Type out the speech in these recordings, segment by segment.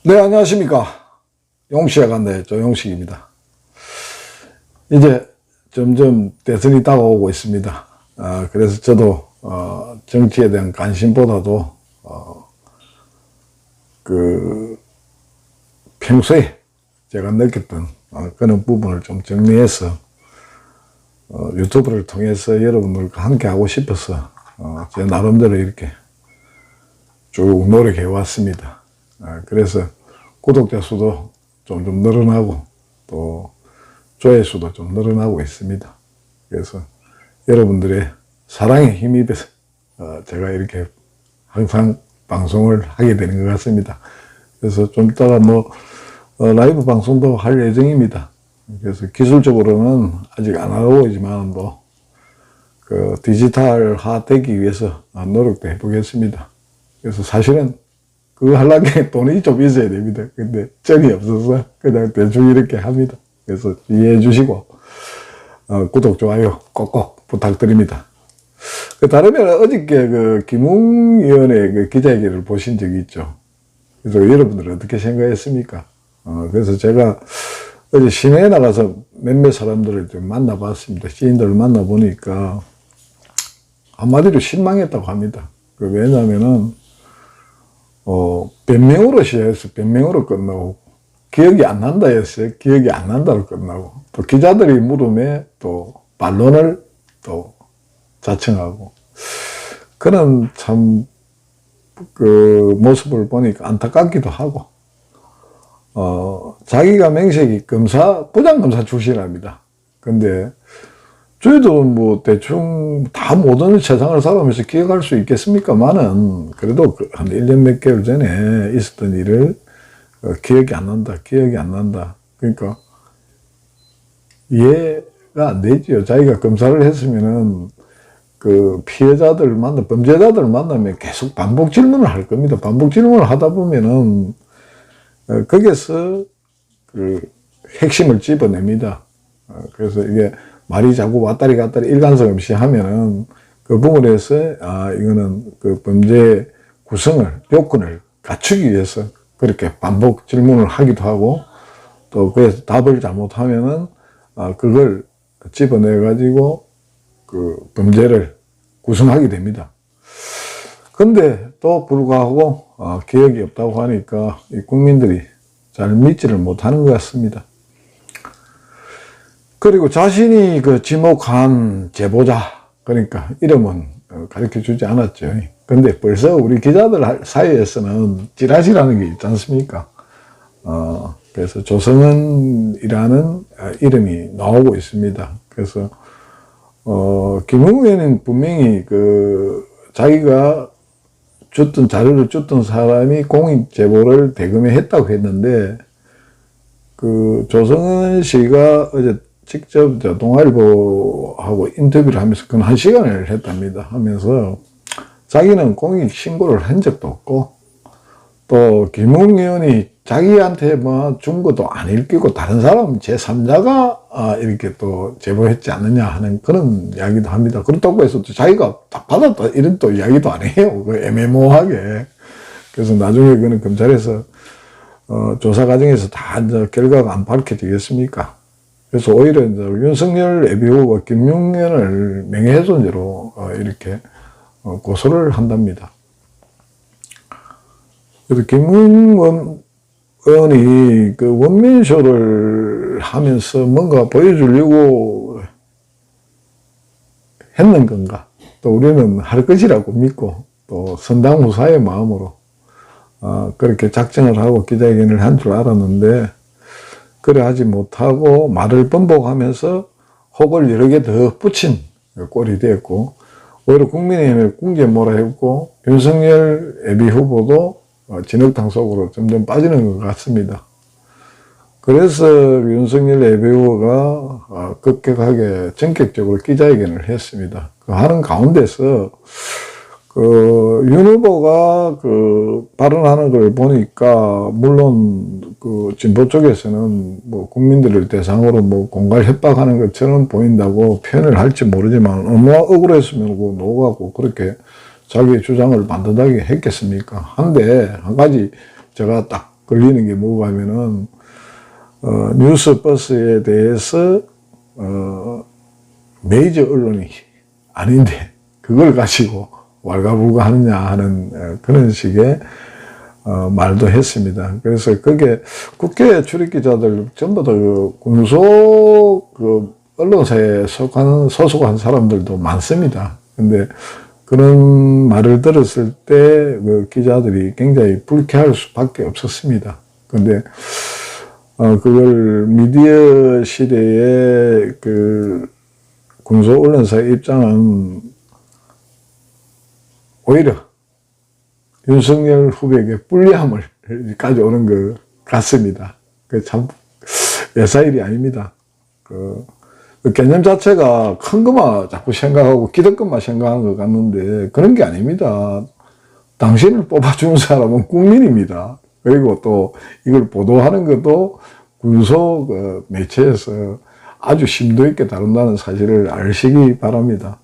네, 안녕하십니까. 용식에 간다 했죠. 용식입니다. 이제 점점 대선이 다가오고 있습니다. 그래서 저도, 정치에 대한 관심보다도, 평소에 제가 느꼈던 그런 부분을 좀 정리해서, 유튜브를 통해서 여러분들과 함께 하고 싶어서, 제 나름대로 이렇게 쭉 노력해 왔습니다. 그래서 구독자 수도 좀 늘어나고 또 조회수도 좀 늘어나고 있습니다. 그래서 여러분들의 사랑에 힘입어서 제가 이렇게 항상 방송을 하게 되는 것 같습니다. 그래서 좀 이따가 라이브 방송도 할 예정입니다. 그래서 기술적으로는 아직 안 하고 있지만 디지털화 되기 위해서 노력도 해보겠습니다. 그래서 사실은 그거 하려면 돈이 좀 있어야 됩니다. 근데 정이 없어서 그냥 대충 이렇게 합니다. 그래서 이해해 주시고, 구독, 좋아요 꼭꼭 부탁드립니다. 다르면 어저께 김웅 의원의 기자회견을 보신 적이 있죠. 그래서 여러분들은 어떻게 생각했습니까? 그래서 제가 어제 시내에 나가서 몇몇 사람들을 좀 만나봤습니다. 시인들을 만나보니까 한마디로 실망했다고 합니다. 왜냐하면은, 변명으로 시작해서 변명으로 끝나고, 기억이 안 난다 했어요. 기억이 안 난다로 끝나고, 또 기자들이 물음에 또 반론을 또 자청하고, 그런 참, 모습을 보니까 안타깝기도 하고, 자기가 맹색이 부장검사 출신입니다. 근데, 저희도 대충 다 모든 세상을 살아오면서 기억할 수 있겠습니까만은, 그래도 한 1년 몇 개월 전에 있었던 일을 기억이 안 난다. 그러니까, 이해가 안 되지요. 자기가 검사를 했으면은, 범죄자들을 만나면 계속 반복 질문을 할 겁니다. 반복 질문을 하다 보면은, 거기에서 핵심을 집어냅니다. 그래서 이게, 말이 자꾸 왔다리 갔다리 일관성 없이 하면은 그 부분에서 이거는 범죄 요건을 갖추기 위해서 그렇게 반복 질문을 하기도 하고, 또 그래서 답을 잘못하면은 그걸 집어내 가지고 범죄를 구성하게 됩니다. 근데 또 불구하고 기억이 없다고 하니까 이 국민들이 잘 믿지를 못하는 것 같습니다. 그리고 자신이 지목한 제보자, 그러니까 이름은 가르쳐 주지 않았죠. 근데 벌써 우리 기자들 사이에서는 찌라시라는 게 있지 않습니까? 그래서 조성은이라는 이름이 나오고 있습니다. 그래서, 김웅 의원은 분명히 자기가 자료를 줬던 사람이 공익 제보를 대금에 했다고 했는데, 조성은 씨가 어제 직접 동아일보하고 인터뷰를 하면서 그건 1시간을 했답니다. 하면서 자기는 공익 신고를 한 적도 없고, 또 김웅 의원이 자기한테 준 것도 안 읽히고 다른 사람 제3자가 이렇게 또 제보했지 않느냐 하는 그런 이야기도 합니다. 그렇다고 해서 또 자기가 딱 받았다 이런 또 이야기도 안 해요. 애매모호하게. 그래서 나중에 그는 검찰에서 조사 과정에서 다 결과가 안 밝혀지겠습니까? 그래서 오히려 윤석열 예비후보가 김웅 의원을 명예훼손죄로 이렇게 고소를 한답니다. 그래서 김웅 의원이 원맨쇼를 하면서 뭔가 보여주려고 했는 건가? 또 우리는 할 것이라고 믿고 또 선당후사의 마음으로 그렇게 작정을 하고 기자회견을 한 줄 알았는데, 그래 하지 못하고 말을 번복하면서 혹을 여러 개 더 붙인 꼴이 되었고, 오히려 국민의힘을 궁지에 했고, 윤석열 예비후보도 진흙탕 속으로 점점 빠지는 것 같습니다. 그래서 윤석열 예비후보가 급격하게 전격적으로 기자회견을 했습니다. 하는 가운데서 윤 후보가 발언하는 걸 보니까, 물론 진보 쪽에서는 국민들을 대상으로 공갈 협박하는 것처럼 보인다고 표현을 할지 모르지만, 얼마나 억울했으면 노가고 그렇게 자기의 주장을 반듯하게 했겠습니까? 한데, 한 가지 제가 딱 걸리는 게 뭐가 하면은, 뉴스 버스에 대해서, 메이저 언론이 아닌데, 그걸 가지고 왈가불가 하느냐 하는 그런 식의 말도 했습니다. 그래서 그게 국회 출입기자들 전부 다 그 군소 그 언론사에 소속한 사람들도 많습니다. 근데 그런 말을 들었을 때 그 기자들이 굉장히 불쾌할 수밖에 없었습니다. 근데 그걸 미디어 시대의 그 군소 언론사의 입장은 오히려 윤석열 후보에게 불리함을 가져오는 것 같습니다. 그 참 예사일이 아닙니다. 그 개념 자체가 큰 것만 자꾸 생각하고 기득 것만 생각하는 것 같는데 그런 게 아닙니다. 당신을 뽑아주는 사람은 국민입니다. 그리고 또 이걸 보도하는 것도 군소 그 매체에서 아주 심도 있게 다룬다는 사실을 아시기 바랍니다.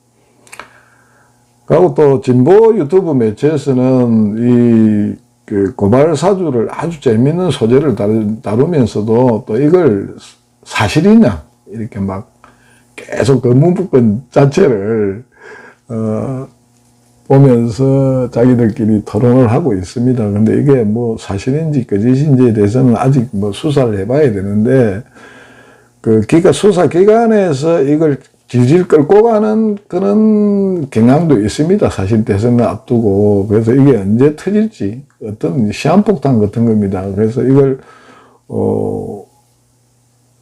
그리고 또 진보 유튜브 매체에서는 그 고발 사주를 아주 재밌는 소재를 다루면서도 또 이걸 사실이냐 이렇게 막 계속 그 문법권 자체를 보면서 자기들끼리 토론을 하고 있습니다. 근데 이게 뭐 사실인지 거짓인지에 대해서는 아직 뭐 수사를 해봐야 되는데 수사 기관에서 이걸 질질 끌고 가는 그런 경향도 있습니다. 사실 대선을 앞두고. 그래서 이게 언제 터질지 어떤 시한폭탄 같은 겁니다. 그래서 이걸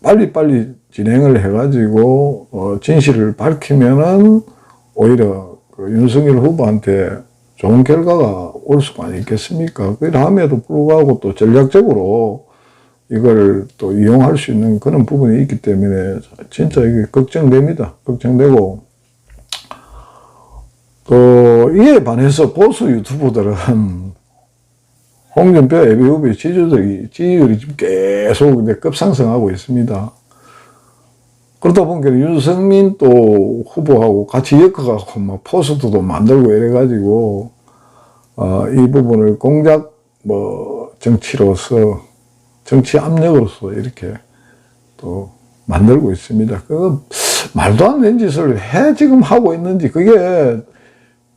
빨리빨리 진행을 해가지고 진실을 밝히면은 오히려 그 윤석열 후보한테 좋은 결과가 올 수가 있겠습니까? 그럼에도 불구하고 또 전략적으로 이걸 또 이용할 수 있는 그런 부분이 있기 때문에 진짜 이게 걱정됩니다. 걱정되고 또 이에 반해서 보수 유튜버들은 홍준표 예비후보의 지지율이 지금 계속 급상승하고 있습니다. 그러다 보니까 윤석민 또 후보하고 같이 엮어갖고 막 포스터도 만들고 이래가지고 이 부분을 공작 정치로서 정치 압력으로서 이렇게 또 만들고 있습니다. 그 말도 안 되는 짓을 지금 하고 있는지 그게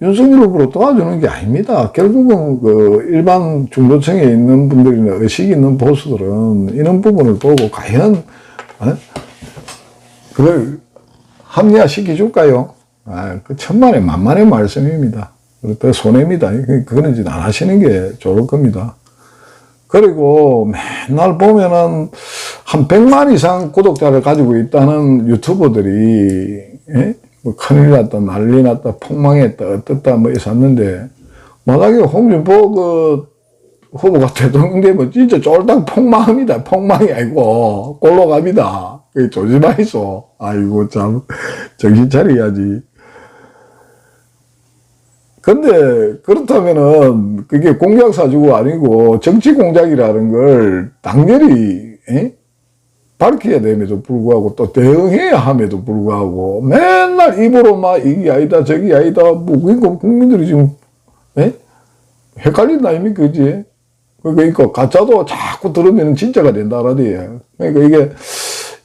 윤석열 후보로 도와주는 게 아닙니다. 결국은 그 일반 중도층에 있는 분들이나 의식이 있는 보수들은 이런 부분을 보고 과연 그걸 합리화시켜 줄까요? 그 천만의 만만의 말씀입니다. 더 손해입니다. 그런 짓 안 하시는 게 좋을 겁니다. 그리고 맨날 보면은 한 100만 이상 구독자를 가지고 있다는 유튜버들이, 뭐 큰일 났다, 난리 났다, 폭망했다, 어떻다, 뭐 있었는데, 만약에 홍준표 후보가 대통령 되면 진짜 쫄딱 폭망합니다. 폭망이 아니고, 골로 갑니다. 조심하이소. 아이고, 참, 정신 차려야지. 근데, 그렇다면은, 그게 공작사주가 아니고, 정치 공작이라는 걸 당연히, 밝혀야 됨에도 불구하고, 또 대응해야 함에도 불구하고, 맨날 입으로 막, 이게 아니다, 저기 아니다, 뭐, 그러니까 국민들이 지금, 헷갈린다, 아닙니까, 그지? 그러니까, 가짜도 자꾸 들으면 진짜가 된다, 라디에. 그러니까 이게,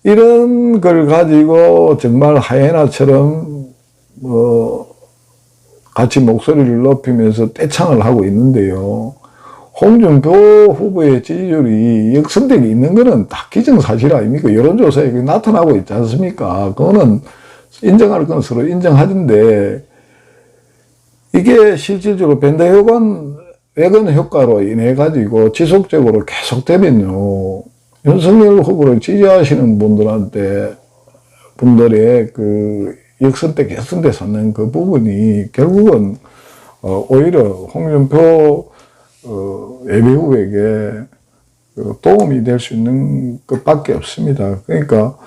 이런 걸 가지고 정말 하이에나처럼 같이 목소리를 높이면서 떼창을 하고 있는데요. 홍준표 후보의 지지율이 역선택이 있는 거는 다 기정사실 아닙니까? 여론조사에 나타나고 있지 않습니까? 그거는 인정할 건 서로 인정하던데 이게 실질적으로 밴드웨건 효과로 인해 가지고 지속적으로 계속되면요. 윤석열 후보를 지지하시는 분들의 그 역선택 찾는 그 부분이 결국은 오히려 홍준표 예비후보에게 도움이 될 수 있는 것밖에 없습니다. 그러니까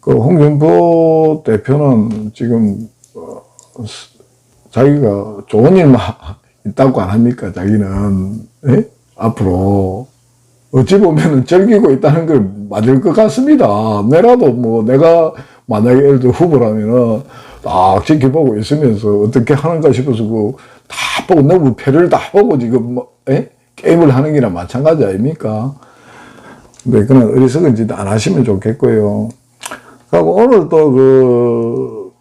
그 홍준표 대표는 지금 자기가 좋은 일만 있다고 안 합니까? 자기는 앞으로 어찌 보면은 즐기고 있다는 걸 맞을 것 같습니다. 내가 만약에 예를 들어 후보라면은 딱 지켜보고 있으면서 어떻게 하는가 싶어서 다 보고 너무 표를 다 보고 지금 게임을 하는 게나 마찬가지 아닙니까? 근데 그런 어리석은 짓 안 하시면 좋겠고요. 그리고 오늘 또 그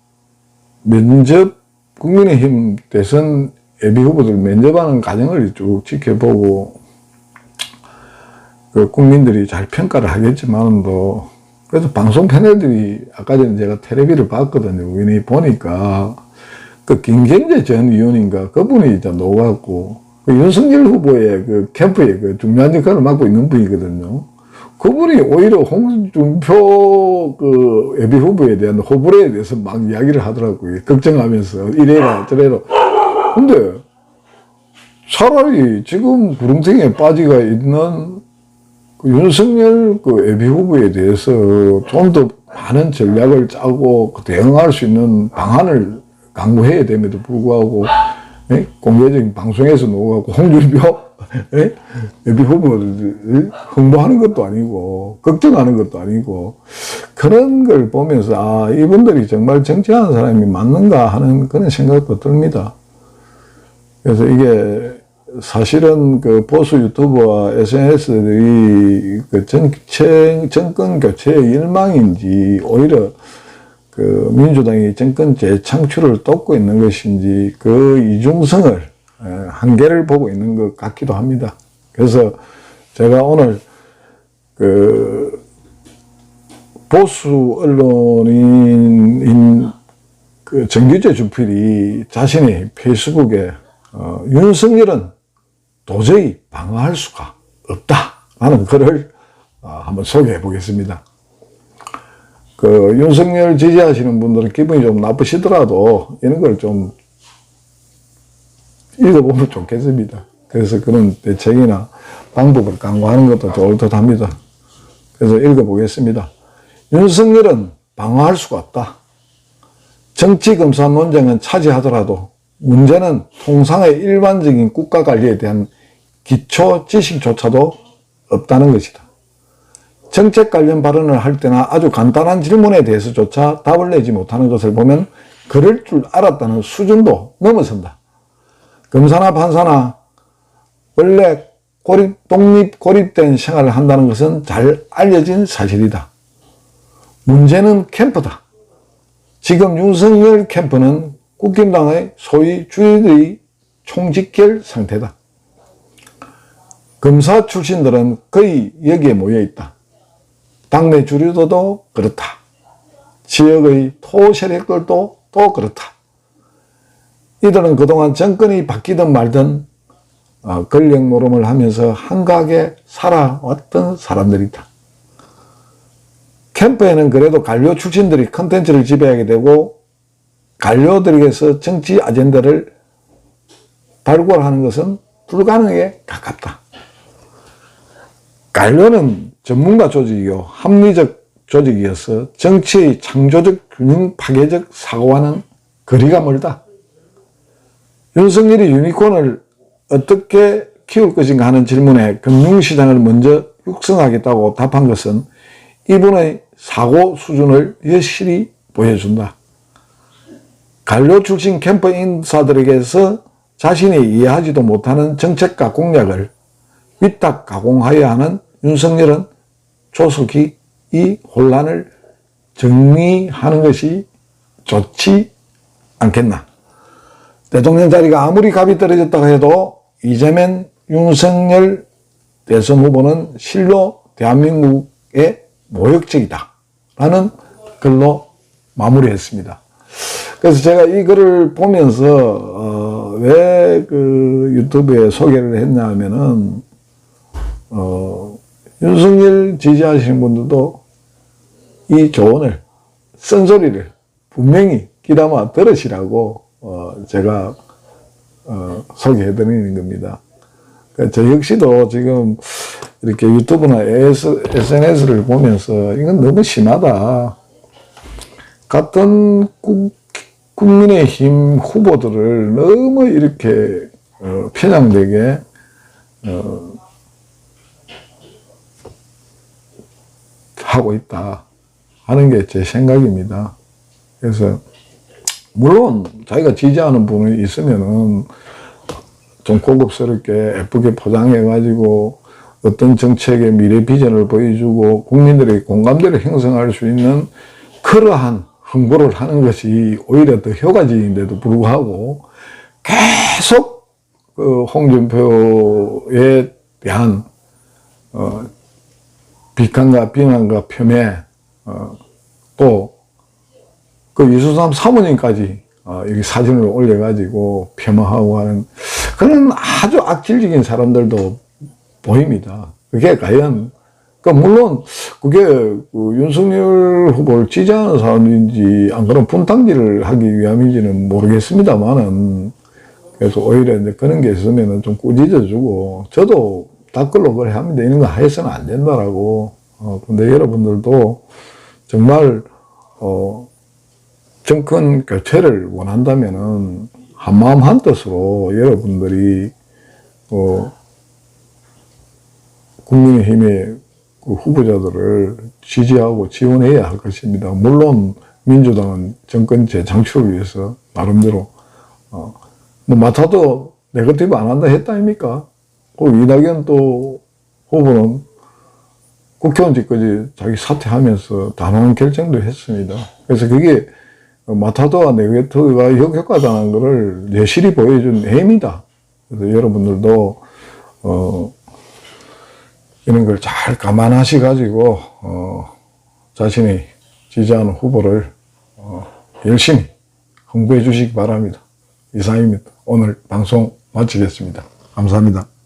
면접, 국민의힘 대선 예비 후보들 면접하는 과정을 쭉 지켜보고, 그 국민들이 잘 평가를 하겠지만도, 그래서 방송 패널들이 아까 전에 제가 텔레비를 봤거든요. 우연히 보니까, 그 김경재 전 의원인가, 그분이 이제 녹았고, 그 윤석열 후보의 그 캠프에 그 중요한 역할을 맡고 있는 분이거든요. 그분이 오히려 홍준표 그 예비 후보에 대한 호불호에 대해서 막 이야기를 하더라고요. 걱정하면서 이래라 저래라. 근데 차라리 지금 구름탱이에 빠지가 있는 그 윤석열 그 예비 후보에 대해서 좀 더 많은 전략을 짜고 대응할 수 있는 방안을 강구해야 됨에도 불구하고, 공개적인 방송에서 놓고 홍준표 예비 후보를 홍보하는 것도 아니고 걱정하는 것도 아니고, 그런 걸 보면서 아, 이분들이 정말 정치하는 사람이 맞는가 하는 그런 생각도 듭니다. 그래서 이게 사실은 그 보수 유튜버와 SNS들이 그 정권 교체의 일망인지, 오히려 그 민주당이 정권 재창출을 돕고 있는 것인지, 그 이중성을 한계를 보고 있는 것 같기도 합니다. 그래서 제가 오늘 그 보수 언론인 그 정규재 주필이 자신의 페이스북에 윤석열은 도저히 방어할 수가 없다라는 글을 한번 소개해 보겠습니다. 그 윤석열 지지하시는 분들은 기분이 좀 나쁘시더라도 이런 걸 좀 읽어보면 좋겠습니다. 그래서 그런 대책이나 방법을 강구하는 것도 좋을 듯 합니다. 그래서 읽어보겠습니다. 윤석열은 방어할 수가 없다. 정치검사 논쟁은 차지하더라도 문제는 통상의 일반적인 국가관리에 대한 기초 지식조차도 없다는 것이다. 정책 관련 발언을 할 때나 아주 간단한 질문에 대해서조차 답을 내지 못하는 것을 보면 그럴 줄 알았다는 수준도 넘어선다. 검사나 판사나 원래 독립 고립된 생활을 한다는 것은 잘 알려진 사실이다. 문제는 캠프다. 지금 윤석열 캠프는 국힘당의 소위 주의들의 총직결 상태다. 검사 출신들은 거의 여기에 모여 있다. 당내 주류도 그렇다. 지역의 토세력들도 또 그렇다. 이들은 그동안 정권이 바뀌든 말든 권력 노름을 하면서 한가하게 살아왔던 사람들이다. 캠프에는 그래도 관료 출신들이 컨텐츠를 지배하게 되고, 관료들에게서 정치 아젠다를 발굴하는 것은 불가능에 가깝다. 관료는 전문가 조직이요, 합리적 조직이어서 정치의 창조적 균형 파괴적 사고와는 거리가 멀다. 윤석열이 유니콘을 어떻게 키울 것인가 하는 질문에 금융시장을 먼저 육성하겠다고 답한 것은 이분의 사고 수준을 여실히 보여준다. 관료 출신 캠프 인사들에게서 자신이 이해하지도 못하는 정책과 공약을 위탁 가공하여야 하는 윤석열은 조속히 이 혼란을 정리하는 것이 좋지 않겠나. 대통령 자리가 아무리 값이 떨어졌다고 해도 이재명, 윤석열 대선 후보는 실로 대한민국의 모욕적이다 라는 글로 마무리했습니다. 그래서 제가 이 글을 보면서 왜 그 유튜브에 소개를 했냐 하면은 윤석열 지지하시는 분들도 이 조언을, 쓴소리를 분명히 귀담아 들으시라고 제가 소개해드리는 겁니다. 저 역시도 지금 이렇게 유튜브나 SNS를 보면서 이건 너무 심하다. 같은 국민의힘 후보들을 너무 이렇게 편향되게 하고 있다 하는 게 제 생각입니다. 그래서 물론 자기가 지지하는 분이 있으면은 좀 고급스럽게 예쁘게 포장해가지고 어떤 정책의 미래 비전을 보여주고 국민들의 공감대를 형성할 수 있는 그러한 홍보를 하는 것이 오히려 더 효과적인데도 불구하고 계속 그 홍준표에 대한 비판과 비난과 폄훼 또 그 이수삼 사모님까지 여기 사진을 올려가지고 폄하하고 하는 그런 아주 악질적인 사람들도 보입니다. 그게 과연 물론 그게 윤석열 후보를 지지하는 사람인지 안 그런 분탕질을 하기 위함인지는 모르겠습니다만은 그래서 오히려 이제 그런 게 있으면은 좀 꾸짖어주고 저도 댓글로 그래 합니다. 이런 거 해서는 안 된다라고. 근데 여러분들도 정말 정권 교체를 원한다면은 한마음 한뜻으로 여러분들이 국민의힘의 그 후보자들을 지지하고 지원해야 할 것입니다. 물론 민주당은 정권 재창출을 위해서 나름대로 맡아도 네거티브 안 한다 했다 아닙니까? 그 이낙연 또 후보는 국회의원직까지 자기 사퇴하면서 단호한 결정도 했습니다. 그래서 그게 마타도와 네거티브가 역효과다는 것을 여실히 보여준 해입니다. 그래서 여러분들도 이런 걸 잘 감안하셔가지고 자신이 지지하는 후보를 열심히 홍보해 주시기 바랍니다. 이상입니다. 오늘 방송 마치겠습니다. 감사합니다.